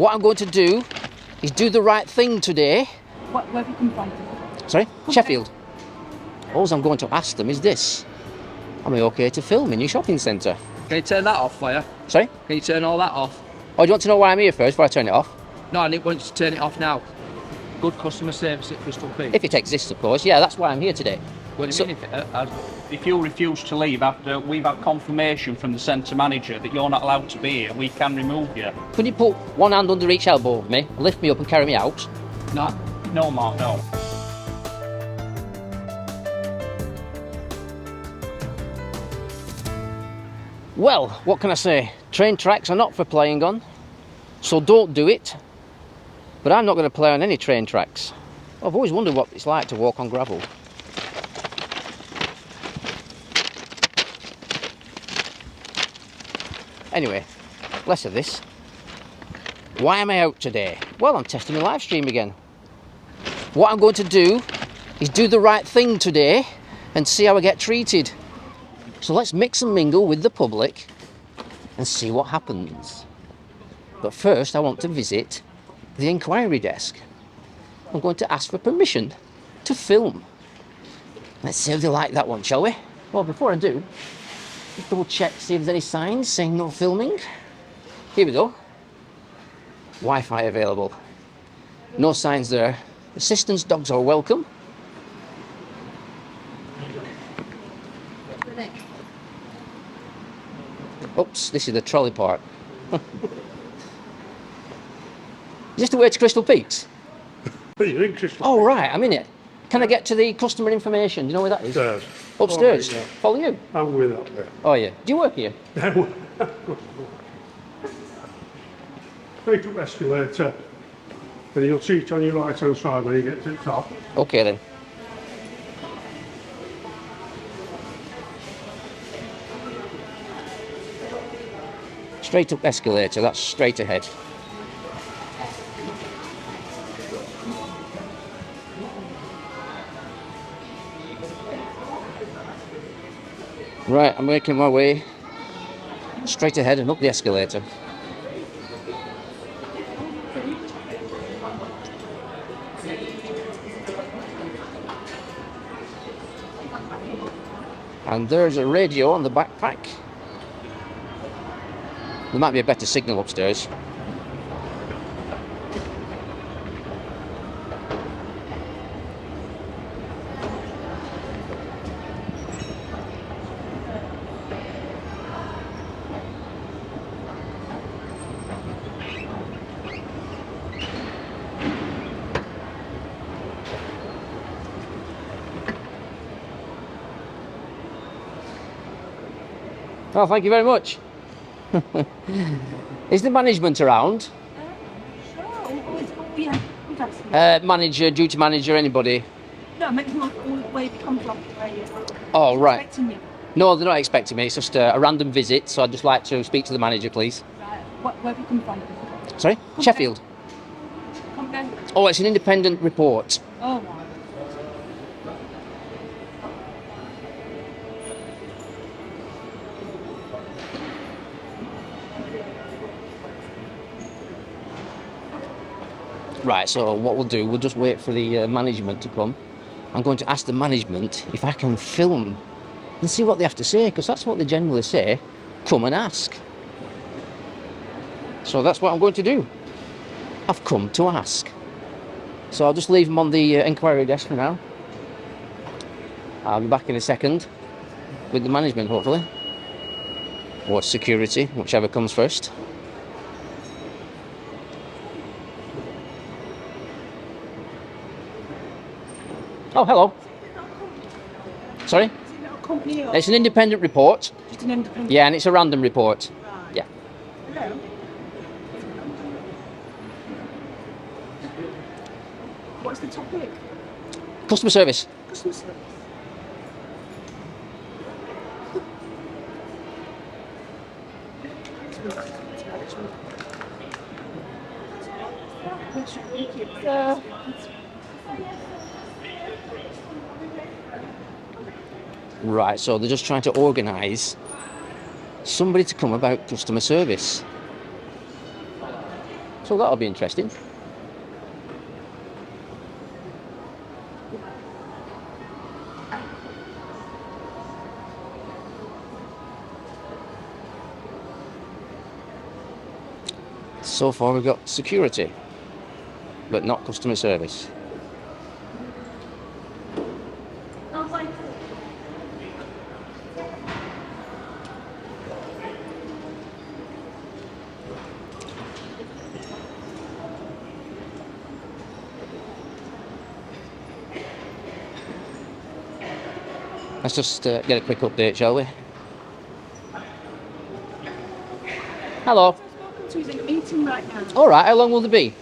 What I'm going to do is do the right thing today. Where have you come from? Sorry? Sheffield. All I'm going to ask them is this. Am I okay to film in your shopping centre? Can you turn that off for you? Sorry? Can you turn all that off? Oh, do you want to know why I'm here first before I turn it off? No, I need want you to turn it off now. Good customer service at Crystal Peak. If it exists, of course. Yeah, that's why I'm here today. What do you mean If you refuse to leave after we've had confirmation from the centre manager that you're not allowed to be here, we can remove you. Could you put one hand under each elbow of me, lift me up and carry me out? No, Mark, no. Well, what can I say? Train tracks are not for playing on, so don't do it. But I'm not going to play on any train tracks. I've always wondered what it's like to walk on gravel. Anyway, less of this. Why am I out today? Well, I'm testing a live stream again. What I'm going to do is do the right thing today and see how I get treated. So let's mix and mingle with the public and see what happens. But first I want to visit the inquiry desk. I'm going to ask for permission to film. Let's see how they like that one, shall we? Well, before I do, just double check, see if there's any signs saying no filming. Here we go. Wi-Fi available. No signs there. Assistance dogs are welcome. Oops, this is the trolley part. Is this the way to Crystal Peaks? You're in Crystal Oh, right, I'm in it. Can I get to the customer information? Do you know where that is? Upstairs. Upstairs? Oh, yeah. Follow you? I'm with up there. Oh, yeah. Do you work here? Take up escalator, and you'll see it on your right hand side when you get to the top. Okay, then. Straight up escalator, that's straight ahead. Right, I'm making my way straight ahead and up the escalator. And there's a radio on the backpack. There might be a better signal upstairs. Oh, thank you very much. Is the management around? Manager, duty manager, anybody? No, I meant where you come from. Oh, right. Expecting you. No, they're not expecting me. It's just a random visit, so I'd just like to speak to the manager, please. Right. Where have you come from? Sorry? Sheffield. Come again. Oh, it's an independent report. Oh, right. Right, so what we'll do, we'll just wait for the management to come. I'm going to ask the management if I can film and see what they have to say, because that's what they generally say. Come and ask. So that's what I'm going to do. I've come to ask. So I'll just leave them on the inquiry desk for now. I'll be back in a second with the management, hopefully. Or security, whichever comes first. Oh, hello. Sorry? Company or It's an independent report. just an independent? Yeah, and it's a random report. Right. Yeah. Hello. What's the topic? Customer service. Customer service. Right, so they're just trying to organise somebody to come about customer service. So that'll be interesting. So far we've got security, but not customer service. Let's just get a quick update, shall we? Hello. So he's in a meeting right now. All right, how long will there be?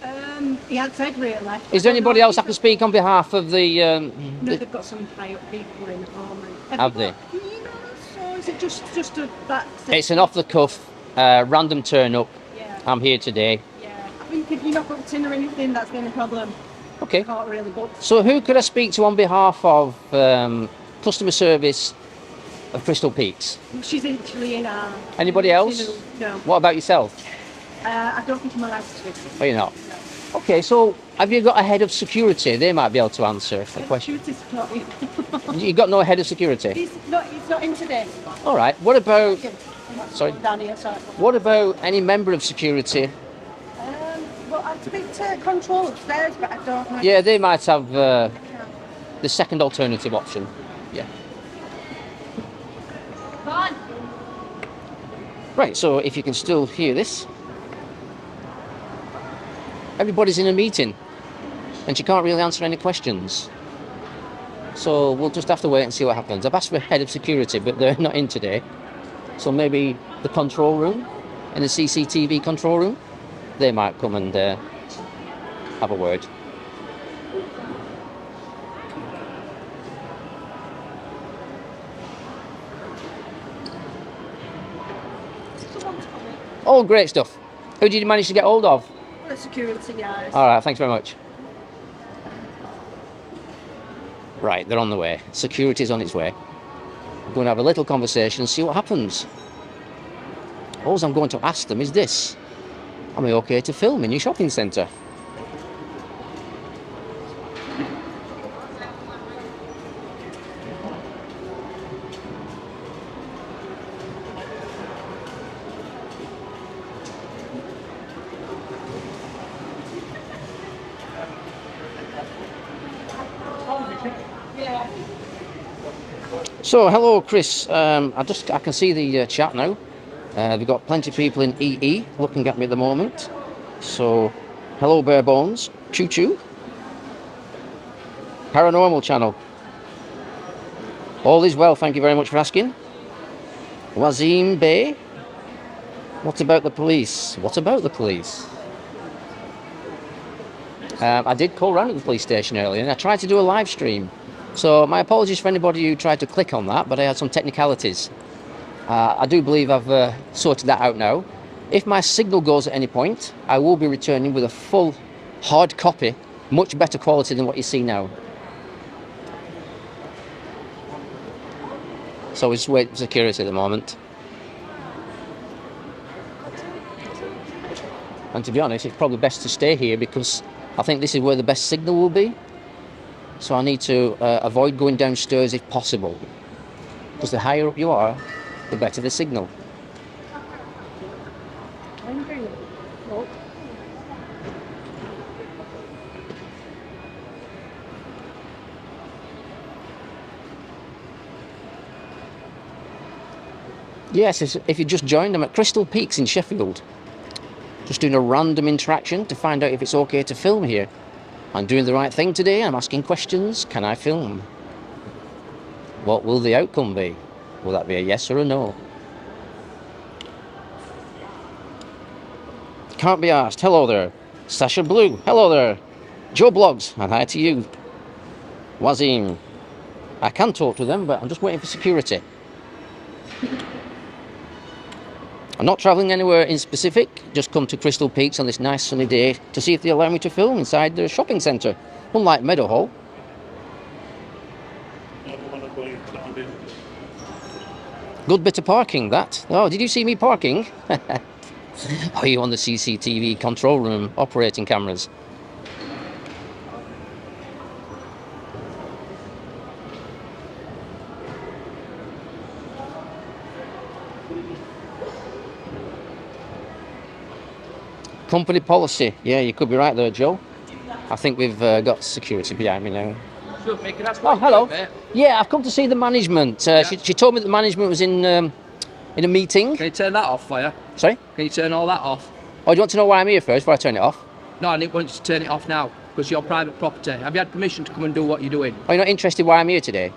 He had said really. Is there anybody else I can speak on behalf of the... No, they've got some high up people in at home. Have they? So is it just a that? It's an off-the-cuff, random turn-up. Yeah. I'm here today. Yeah. I think if you're not booked in or anything, that's been a problem. Okay. Can't really book. So who could I speak to on behalf of customer service of Crystal Peaks? She's actually in our. Anybody else? No. What about yourself? I don't think I'm allowed to speak. Oh, you're not? Okay, so have you got a head of security? They might be able to answer the question. Security's not in. You got no head of security? He's not in today. All right. What about... Sorry. Down here, sorry. What about any member of security? Well, I'd speak to control upstairs, but I don't know. Yeah, they might have the second alternative option. Yeah. Come on. Right, so if you can still hear this. Everybody's in a meeting and she can't really answer any questions. So we'll just have to wait and see what happens. I've asked for head of security, but they're not in today. So maybe the control room, in the CCTV control room, they might come and have a word. Oh, great stuff. Who did you manage to get hold of? The security guys. All right, thanks very much. Right, they're on the way. Security's on its way. We're going to have a little conversation and see what happens. All I'm going to ask them is this. Am I okay to film in your shopping centre? So, hello, Chris. I can see the chat now. We've got plenty of people in EE looking at me at the moment. So, hello, Bare Bones. Choo choo. Paranormal channel. All is well. Thank you very much for asking. Wazim Bey. What about the police? What about the police? I did call round at the police station earlier and I tried to do a live stream. So my apologies for anybody who tried to click on that, but I had some technicalities. I do believe I've sorted that out now. If my signal goes at any point, I will be returning with a full hard copy, much better quality than what you see now. So we're just waiting for security at the moment. And to be honest, it's probably best to stay here because I think this is where the best signal will be. So I need to avoid going downstairs if possible. Because the higher up you are, the better the signal. Yes, if you just joined them at Crystal Peaks in Sheffield. Just doing a random interaction to find out if it's okay to film here. I'm doing the right thing today. I'm asking questions. Can I film? What will the outcome be? Will that be a yes or a no? Can't be asked. Hello there. Sasha Blue. Hello there. Joe Blogs. And hi to you. Wazim. I can talk to them, but I'm just waiting for security. I'm not travelling anywhere in specific, just come to Crystal Peaks on this nice sunny day to see if they allow me to film inside the shopping centre, unlike Meadowhall. Good bit of parking, that. Oh, did you see me parking? Are you on the CCTV control room operating cameras? Company policy. Yeah, you could be right there, Joe. I think we've got security behind me now. Sure, Mickey, that's Oh, what hello. you do, mate. Yeah, I've come to see the management. She told me that the management was in a meeting. Can you turn that off for you? Sorry? Can you turn all that off? Oh, do you want to know why I'm here first before I turn it off? No, I need want you to turn it off now because you're private property. Have you had permission to come and do what you're doing? Oh, you're not interested why I'm here today?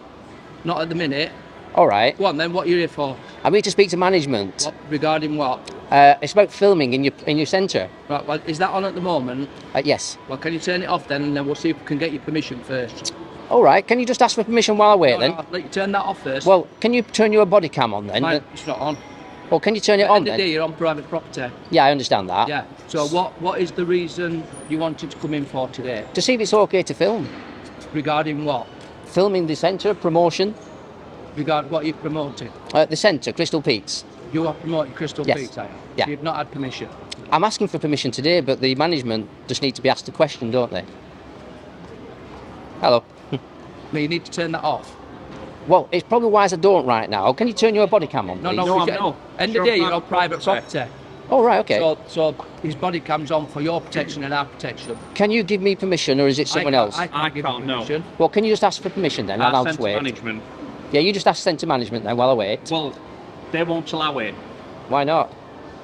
Not at the minute. All right. Go on then, what are you here for? I'm here to speak to management. What, regarding what? It's about filming in your centre. Right, well, is that on at the moment? Yes. Well, can you turn it off then and then we'll see if we can get your permission first. All right. Can you just ask for permission while I wait then? No, I'll let you turn that off first. Well, can you turn your body cam on then? Mine, it's not on. Well, can you turn it At the on end of the day, then? you're on private property. Yeah, I understand that. Yeah. So what is the reason you wanted to come in for today? To see if it's okay to film. Regarding what? Filming the centre, promotion. Regarding what you're promoting? The centre, Crystal Peaks. You are promoting Crystal Yes. Peaks, are you? Yeah. You've not had permission. I'm asking for permission today, but the management just need to be asked a question, don't they? Hello. No, you need to turn that off. Well, it's probably wise I don't right now. Can you turn your body cam on, No, please? no, No, we I'm get- not. End Sure, of the day, you're private on private property. property. Oh, right, okay. So his body cam's on for your protection and our protection. Can you give me permission, or is it someone else? I give you can't, no. permission. Well, can you just ask for permission then, and I'll just wait? Management. Yeah, you just ask centre management then while I wait. Well, they won't allow it. Why not?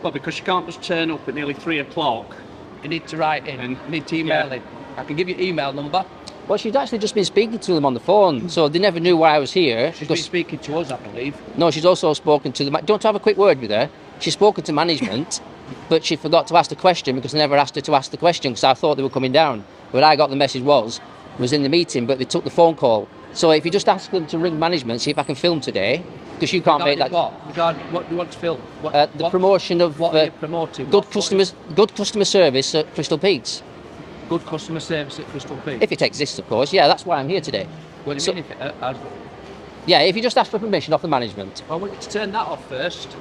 Well, because you can't just turn up at nearly 3 o'clock. You need to write in. And- You need to email yeah. in. I can give you email number. Well, she'd actually just been speaking to them on the phone, so they never knew why I was here. She's been speaking to us, I believe. No, she's also spoken to the... Don't have a quick word with her. She's spoken to management, but she forgot to ask the question because I never asked her to ask the question because I thought they were coming down. But I got the message was in the meeting, but they took the phone call. So if you just ask them to ring management, see if I can film today, because you can't make Regarding that... what? Regarding what do you want to film? What, The what- promotion of What are you promoting? good What- customer service at Crystal Peaks. Good customer service at Crystal Peaks. If it exists, of course. Yeah, that's why I'm here today. What do you so- mean if it has? Yeah, if you just ask for permission off the management. I want you to turn that off first.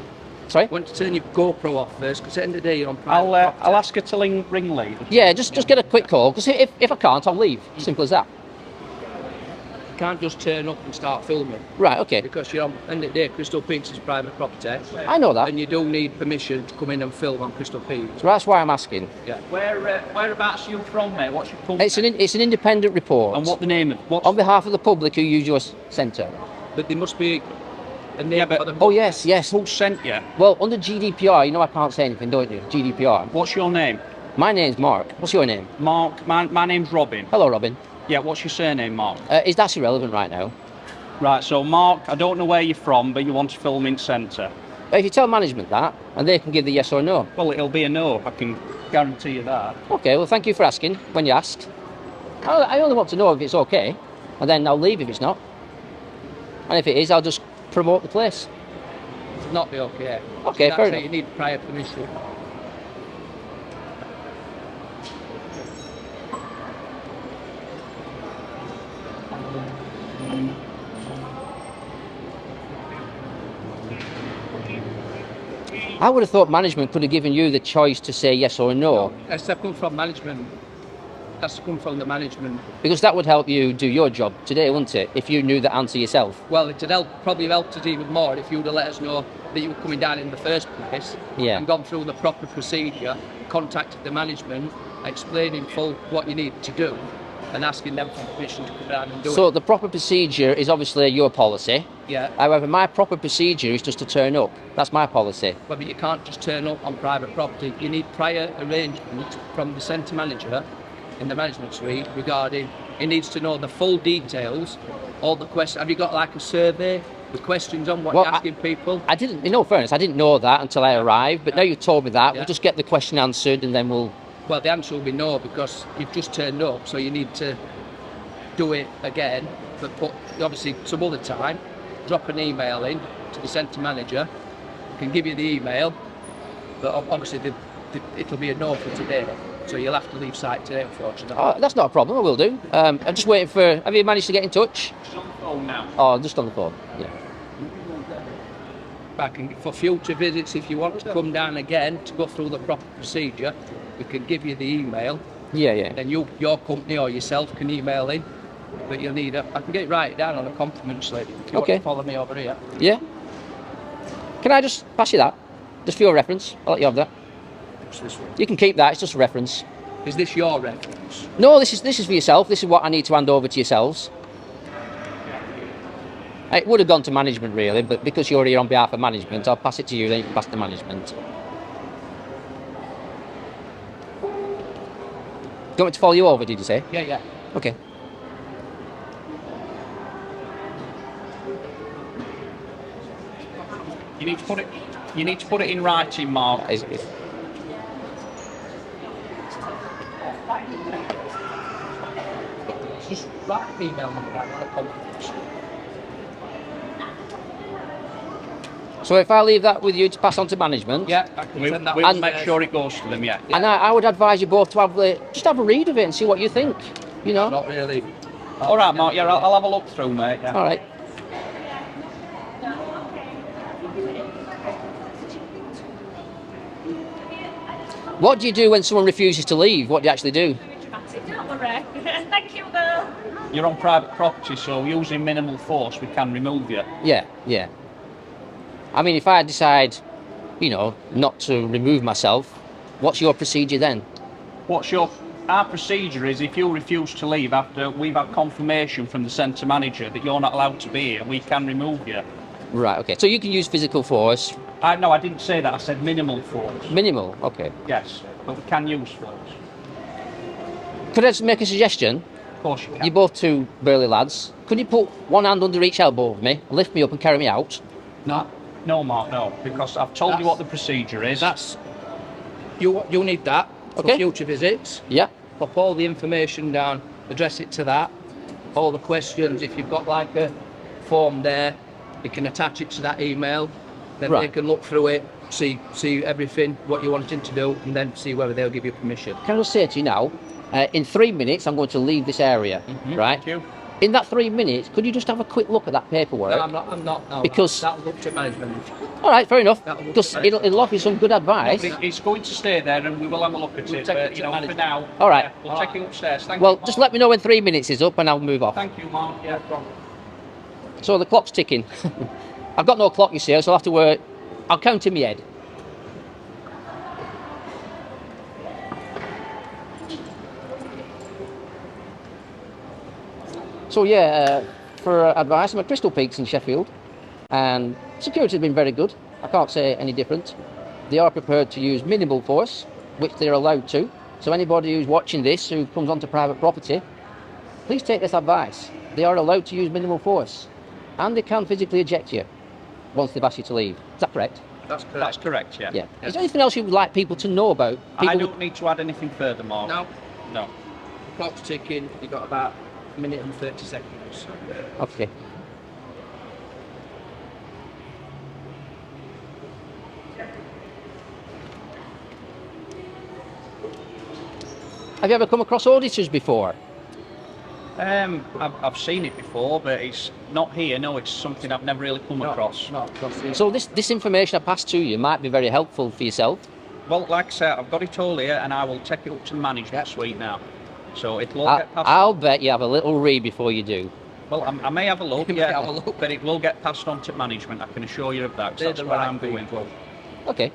Sorry? I want you to turn your GoPro off first, because at the end of the day, you're on private property. I'll ask her to ring Lee. Yeah, just get a quick call, because if I can't, I'll leave. Simple as that. You can't just turn up and start filming, Right, okay. because you're on, at the end of the day, Crystal Peaks is private property, I know that. and you do need permission to come in and film on Crystal Peaks. So that's why I'm asking. Yeah. Whereabouts are you from, mate? What's your company? It's an independent report. And what the name of? What's On behalf of the public who use your centre. But there must be a name Yeah, but- for the... Oh, yes, yes. who sent you? Well, under GDPR, you know I can't say anything, don't you? GDPR. What's your name? My name's Mark. What's your name? Mark. My name's Robin. Hello, Robin. Yeah, what's your surname, Mark? That's irrelevant right now. Right, so Mark, I don't know where you're from, but you want to film in centre. If you tell management that, and they can give the yes or no. Well, it'll be a no, I can guarantee you that. Okay, well, thank you for asking when you asked. I only want to know if it's okay, and then I'll leave if it's not. And if it is, I'll just promote the place. It'll not be okay. Okay, That's fair why enough. you need prior permission. I would have thought management could have given you the choice to say yes or no, That's to come from management. That's to come from the management. because that would help you do your job today, wouldn't it? If you knew the answer yourself. Well, it'd probably helped us even more if you'd have let us know that you were coming down in the first place. Yeah. And gone through the proper procedure, contacted the management, explaining full what you need to do, and asking them for permission to come down and do So it. the proper procedure is obviously your policy. Yeah. However, my proper procedure is just to turn up. That's my policy. But you can't just turn up on private property. You need prior arrangement from the centre manager in the management suite regarding, he needs to know the full details, all the questions. Have you got like a survey with questions on what Well, you're asking people? I didn't, in all fairness, I didn't know that until I arrived, but now you've told me that, Yeah. we'll just get the question answered and then we'll... Well, the answer will be no, because you've just turned up, so you need to do it again, but put obviously some other time, drop an email in to the centre manager, can give you the email, but obviously it'll be a no for today, so you'll have to leave site today, unfortunately. Oh, that's not a problem, I will do. I'm just waiting for... Have you managed to get in touch? She's on the phone now. Oh, just on the phone, yeah. back. And for future visits, if you want to come down again to go through the proper procedure, we can give you the email. Yeah, yeah. Then your company or yourself can email in. But you'll need I can get it right down on a compliment slip. If you want to follow me over here. Yeah. Can I just pass you that? Just for your reference. I'll let you have that. What's this one? You can keep that. It's just a reference. Is this your reference? No, this is for yourself. This is what I need to hand over to yourselves. It would have gone to management really, but because you're here on behalf of management, I'll pass it to you, then you can pass it to management. Do you want me to follow you over, did you say? Yeah, yeah. Okay. You need to put it. You need to put it in writing, Mark. Just write an email number down on a compliment slip. So if I leave that with you to pass on to management, Yeah, I can send that. We'll And- make sure it goes to them. Yeah. and I would advise you both to just have a read of it and see what you think. You know. Not really. All right, Mark. Yeah, I'll have a look through, mate. Yeah. All right. What do you do when someone refuses to leave? What do you actually do? Don't worry. Thank you, girl. You're on private property, so using minimal force, we can remove you. Yeah, yeah. I mean, if I decide, not to remove myself, what's your procedure then? Our procedure is if you refuse to leave after we've had confirmation from the centre manager that you're not allowed to be here, we can remove you. Right, okay. So you can use physical force. No, I didn't say that. I said minimal force. Minimal, okay. Yes, but we can use force. Could I just make a suggestion? Of course you can. You're both two burly lads. Could you put one hand under each elbow of me, lift me up and carry me out? No, Mark, no, because I've told you what the procedure is. You need that for Okay. future visits. Yeah. Pop all the information down, address it to that. All the questions, if you've got like a form there, you can attach it to that email. Then Right. they can look through it, see everything, what you're wanting to do, and then see whether they'll give you permission. Can I just say to you now, in 3 minutes I'm going to leave this area, right? Thank you. In that 3 minutes, could you just have a quick look at that paperwork? No, I'm not. No, Because- that'll look to management. All right, fair enough. That'll look Because at it'll offer you some good advice. It's going to stay there and we will have a look at We'll it, take but it to for management. now, All right. we'll take it upstairs. Thank Well, you. just let me know when 3 minutes is up and I'll move off. Thank you, Mark. Yeah, So the clock's ticking. I've got no clock, you see, so I'll have to work. I'll count in my head. So yeah, for advice, I'm at Crystal Peaks in Sheffield, and security has been very good. I can't say any different. They are prepared to use minimal force, which they're allowed to. So anybody who's watching this who comes onto private property, please take this advice. They are allowed to use minimal force, and they can physically eject you once they've asked you to leave. Is that correct? That's correct. That's correct, yeah. Yeah. Is there anything else you would like people to know about? I People- don't need to add anything further, Mark. No, No. clock's ticking. You've got about a minute and 30 seconds. Okay. Have you ever come across auditors before? I've seen it before, but it's not here. No, it's something I've never really come across. Not across the So this information I passed to you might be very helpful for yourself. Well, like I said, I've got it all here, and I will take it up to the management suite now. So it'll all get passed. I'll bet you have a little read before you do. Well, I may have a look. You may Yeah, have a look. but it will get passed on to management. I can assure you of that. 'Cause They're that's the where right I'm going. people. Okay.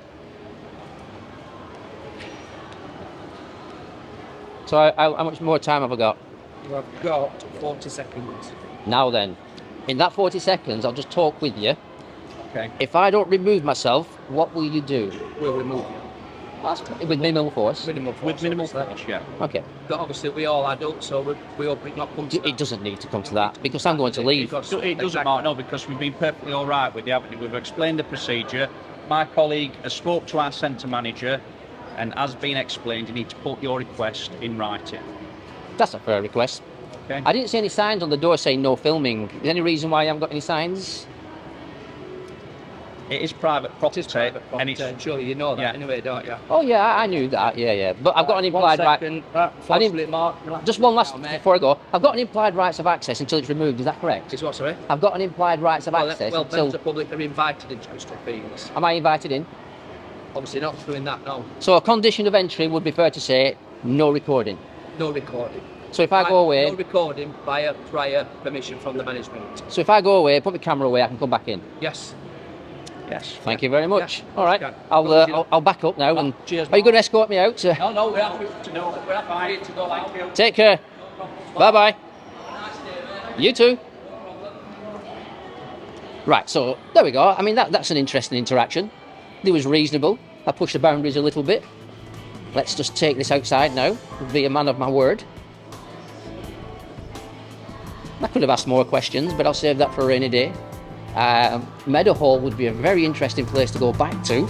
So how much more time have I got? You have got 40 seconds. Now then, in that 40 seconds, I'll just talk with you. Okay. If I don't remove myself, what will you do? We'll remove you. With minimal force? Minimal force, With minimal obviously. force, yeah. Okay. But obviously, we all adults, so we hope it not come to It doesn't need to come to that because I'm going to leave. Because- It doesn't, Exactly. Mark, no, because we've been perfectly all right with you, haven't we? We've explained the procedure. My colleague has spoke to our centre manager, and as been explained, you need to put your request in writing. That's a fair request. Okay. I didn't see any signs on the door saying no filming. Is there any reason why you haven't got any signs? It is private property. It is private property. And it's, I'm sure you know that Yeah. anyway, don't you? Oh yeah, I knew that. Yeah, yeah. But I've got an implied right. Fortunately, Mark. Just one last Mate. before I go. I've got an implied rights of access until it's removed. Is that correct? Is what, sorry? I've got an implied rights of access Well, until. members of the public are invited into custody fees. Am I invited in? Obviously not doing that, no. So a condition of entry would be fair to say no recording. No recording. So if I go away, No recording via prior permission from the management. so if I go away, put my camera away, I can come back in. Yes. Yes. Thank you very much. Yeah, All right, you can. I'll back up now. And cheers, are you going to escort me out? No, we're happy to know. We're happy to go out. Take care. Bye bye. You too. Right, so there we go. I mean, that's an interesting interaction. It was reasonable. I pushed the boundaries a little bit. Let's just take this outside now. Be a man of my word. I could have asked more questions, but I'll save that for a rainy day. Meadowhall would be a very interesting place to go back to.